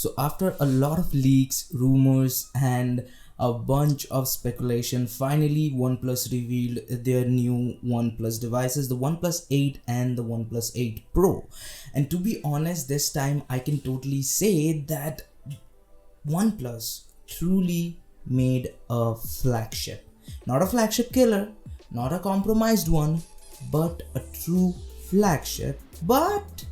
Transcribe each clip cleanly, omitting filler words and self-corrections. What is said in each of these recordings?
So after a lot of leaks, rumors, and a bunch of speculation, finally OnePlus revealed their new OnePlus devices, the OnePlus 8 and the OnePlus 8 Pro. And to be honest, this time I can totally say that OnePlus truly made a flagship. Not a flagship killer, not a compromised one, but a true flagship, but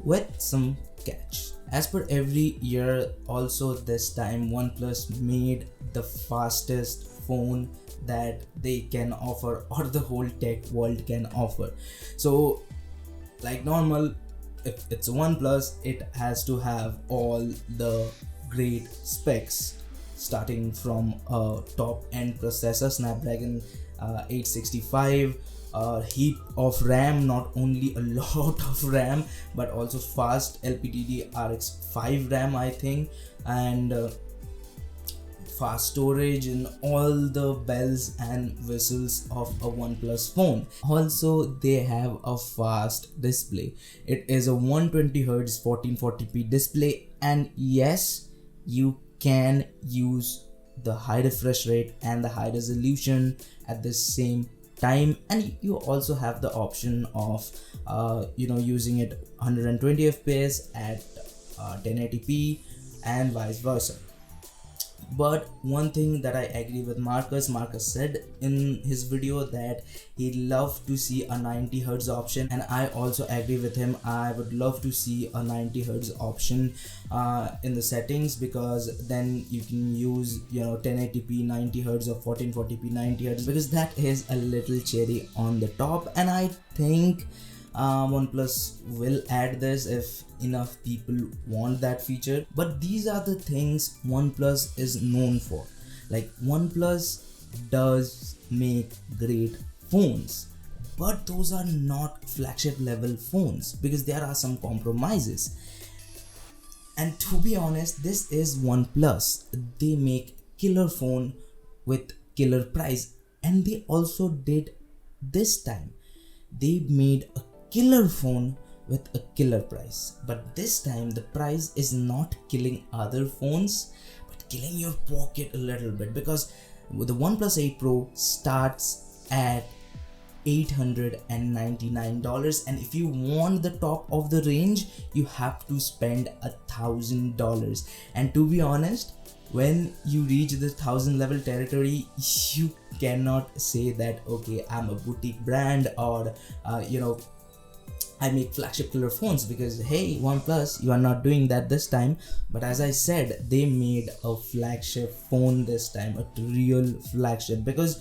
with some catch. As per every year, also this time OnePlus made the fastest phone that they can offer, or the whole tech world can offer. So like normal, if it's a OnePlus, it has to have all the great specs, starting from a top end processor, Snapdragon 865, a heap of RAM, not only a lot of RAM but also fast LPDDR5 RAM, I think, and fast storage and all the bells and whistles of a OnePlus phone. Also, they have a fast display. It is a 120Hz 1440p display, and yes, you can use the high refresh rate and the high resolution at the same time, and you also have the option of using it 120 fps at 1080p and vice versa. But one thing that I agree with Marcus said in his video that he'd love to see a 90Hz option, and I also agree with him. I would love to see a 90Hz option in the settings, because then you can use 1080p 90Hz or 1440p 90Hz, because that is a little cherry on the top, and I think OnePlus will add this if enough people want that feature. But these are the things OnePlus is known for. Like, OnePlus does make great phones, but those are not flagship level phones because there are some compromises. And to be honest, this is OnePlus. They make killer phone with killer price, and they also did this time. They made a killer phone with a killer price, but this time the price is not killing other phones but killing your pocket a little bit, because the OnePlus 8 Pro starts at $899, and if you want the top of the range you have to spend $1,000. And to be honest, when you reach the 1,000 level territory, you cannot say that okay, I'm a boutique brand, or I make flagship killer phones, because hey, OnePlus, you are not doing that this time. But as I said, they made a flagship phone this time, a real flagship, because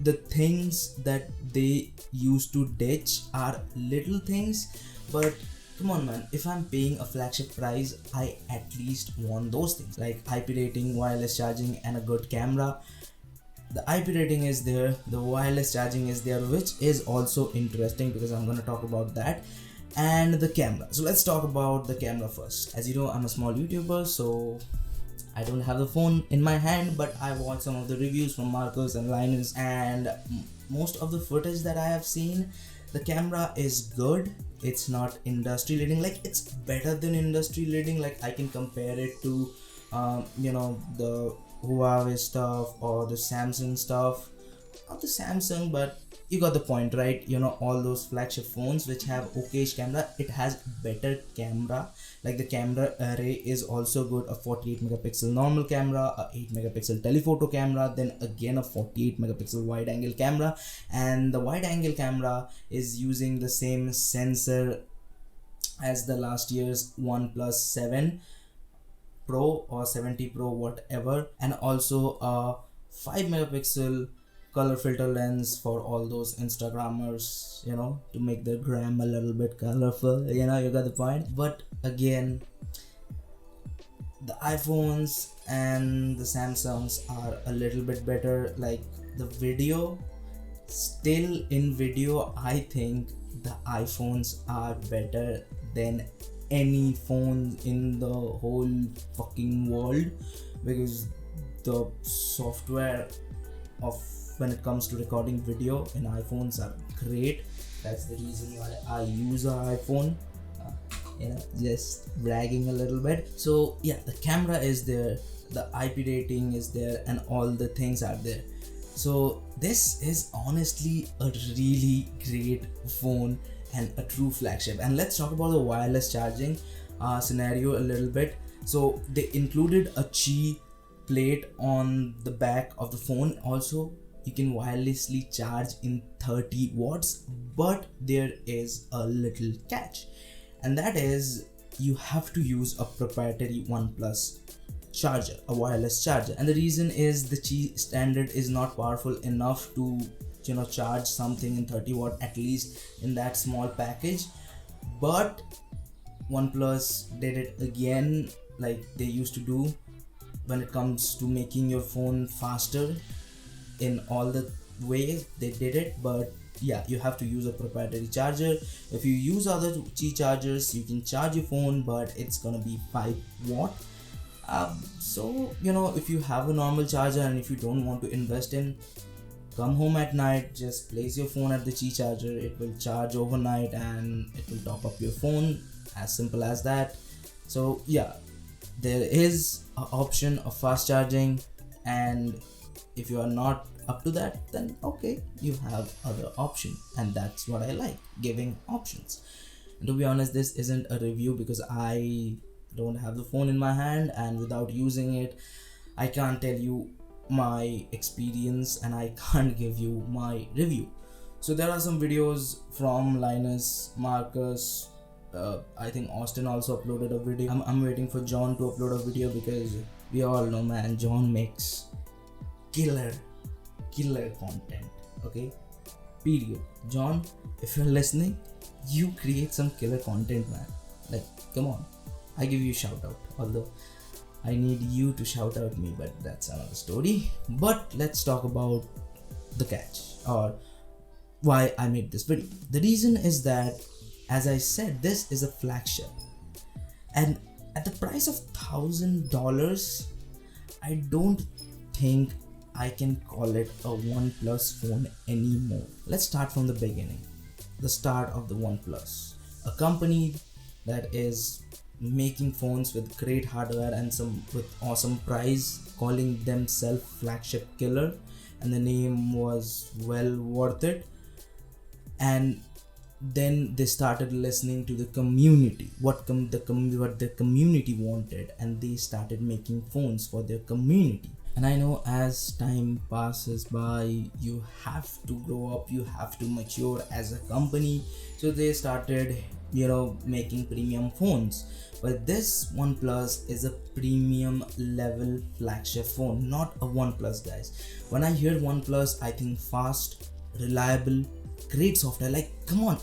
the things that they used to ditch are little things. But come on man, if I'm paying a flagship price, I at least want those things like IP rating, wireless charging, and a good camera. The IP rating is there, the wireless charging is there, which is also interesting because I'm going to talk about that, and the camera. So let's talk about the camera first. As you know, I'm a small YouTuber, so I don't have the phone in my hand, but I watched some of the reviews from Marcus and Linus, and most of the footage that I have seen, the camera is good. It's not industry leading, like it's better than industry leading. Like I can compare it to the Huawei stuff or the Samsung stuff. Not the Samsung, but you got the point, right? All those flagship phones which have okayish camera, it has better camera. Like the camera array is also good, a 48 megapixel normal camera, a 8 megapixel telephoto camera, then again a 48 megapixel wide angle camera, and the wide angle camera is using the same sensor as the last year's OnePlus 7 Pro or 70 Pro, whatever, and also a 5 megapixel color filter lens for all those Instagrammers, to make their gram a little bit colorful. You got the point. But again, the iPhones and the Samsungs are a little bit better. Like the video, still in video, I think the iPhones are better than any phone in the whole fucking world, because the software of when it comes to recording video in iPhones are great. That's the reason why I use an iPhone. just bragging a little bit. So yeah, the camera is there, the IP rating is there, and all the things are there. So this is honestly a really great phone and a true flagship. And let's talk about the wireless charging scenario a little bit. So they included a Qi plate on the back of the phone. Also, you can wirelessly charge in 30 watts, but there is a little catch, and that is you have to use a proprietary OnePlus charger, a wireless charger. And the reason is the Qi standard is not powerful enough to charge something in 30 watt, at least in that small package. But OnePlus did it again, like they used to do when it comes to making your phone faster. In all the ways they did it, but yeah, you have to use a proprietary charger. If you use other Qi chargers, you can charge your phone, but it's gonna be 5 watt. So if you have a normal charger and if you don't want to invest in, come home at night, just place your phone at the Qi charger, it will charge overnight and it will top up your phone, as simple as that. So yeah, there is an option of fast charging, and if you are not up to that, then okay, you have other option, and that's what I like, giving options. And to be honest, this isn't a review because I don't have the phone in my hand, and without using it I can't tell you my experience and I can't give you my review. So there are some videos from Linus, Marcus, I think Austin also uploaded a video. I'm waiting for John to upload a video because we all know, man, John makes killer content. Okay, period. John, if you're listening, you create some killer content, man. Like, come on, I give you a shout out, although I need you to shout out me, but that's another story. But let's talk about the catch, or why I made this video. The reason is that, as I said, this is a flagship, and at the price of $1,000, I don't think I can call it a OnePlus phone anymore. Let's start from the beginning. The start of the OnePlus, a company that is making phones with great hardware and with awesome price, calling themselves flagship killer, and the name was well worth it. And then they started listening to the community, what the community wanted, and they started making phones for their community. And I know as time passes by, you have to grow up, you have to mature as a company. So they started making premium phones. But this OnePlus is a premium level flagship phone, not a OnePlus, guys. When I hear OnePlus, I think fast, reliable, great software. Like, come on,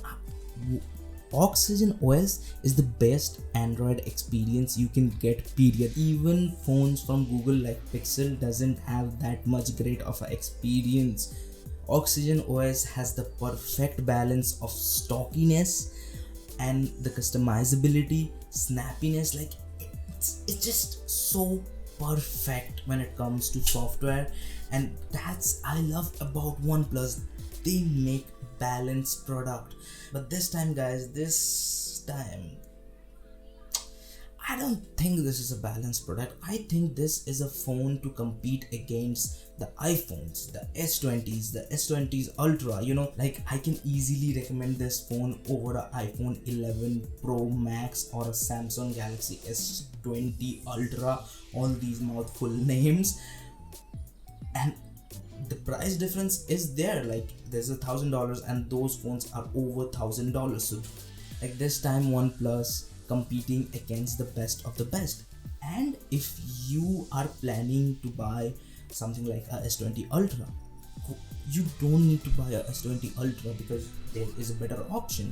Oxygen OS is the best Android experience you can get, period. Even phones from Google like Pixel doesn't have that much great of an experience. Oxygen OS has the perfect balance of stockiness and the customizability, snappiness. Like, it's just so perfect when it comes to software, and that's I love about OnePlus. They make balanced product. But this time, guys, I don't think this is a balanced product. I think this is a phone to compete against the iPhones, the S20s, the S20s Ultra. Like, I can easily recommend this phone over an iPhone 11 Pro Max or a Samsung Galaxy S20 Ultra, all these mouthful names. And the price difference is there. Like, there's $1,000 and those phones are over $1,000. So like, this time OnePlus competing against the best of the best. And if you are planning to buy something like a S20 Ultra, you don't need to buy a S20 Ultra because there is a better option.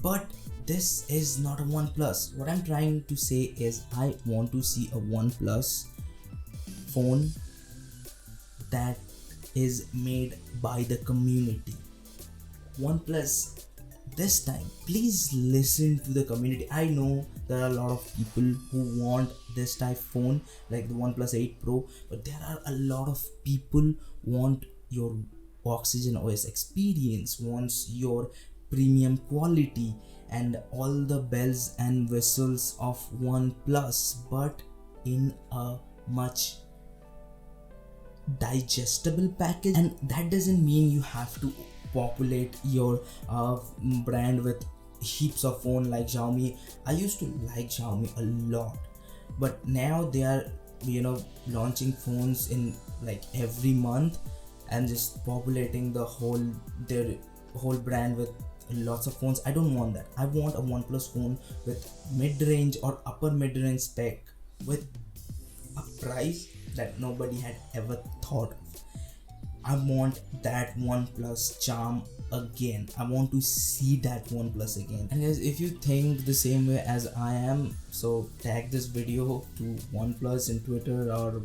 But this is not a OnePlus. What I'm trying to say is, I want to see a OnePlus phone that is made by the community. OnePlus, this time, please listen to the community. I know there are a lot of people who want this type phone like the OnePlus 8 Pro, but there are a lot of people want your Oxygen OS experience, wants your premium quality, and all the bells and whistles of OnePlus, but in a much digestible package. And that doesn't mean you have to populate your brand with heaps of phone like Xiaomi. I used to like Xiaomi a lot, but now they are launching phones in like every month and just populating their whole brand with lots of phones. I don't want that. I want a OnePlus phone with mid-range or upper mid-range spec with a price that nobody had ever thought of. I want that OnePlus charm again. I want to see that OnePlus again. And guys, if you think the same way as I am, so tag this video to OnePlus in Twitter or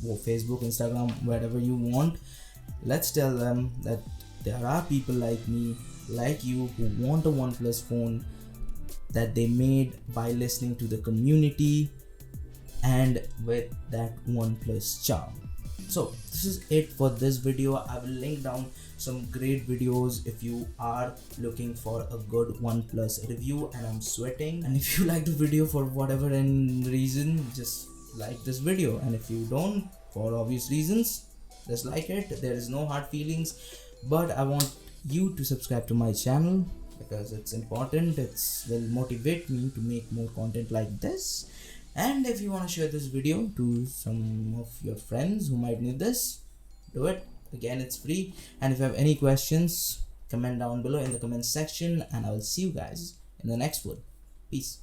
Facebook, Instagram, wherever you want. Let's tell them that there are people like me, like you, who want a OnePlus phone that they made by listening to the community and with that OnePlus charm. So this is it for this video. I will link down some great videos if you are looking for a good OnePlus review. And I'm sweating, and if you like the video for whatever reason, just like this video, and if you don't, for obvious reasons, just like it. There is no hard feelings, but I want you to subscribe to my channel because it's important. It will motivate me to make more content like this. And if you want to share this video to some of your friends who might need this, do it. Again, it's free. And if you have any questions, comment down below in the comment section, and I will see you guys in the next one. Peace.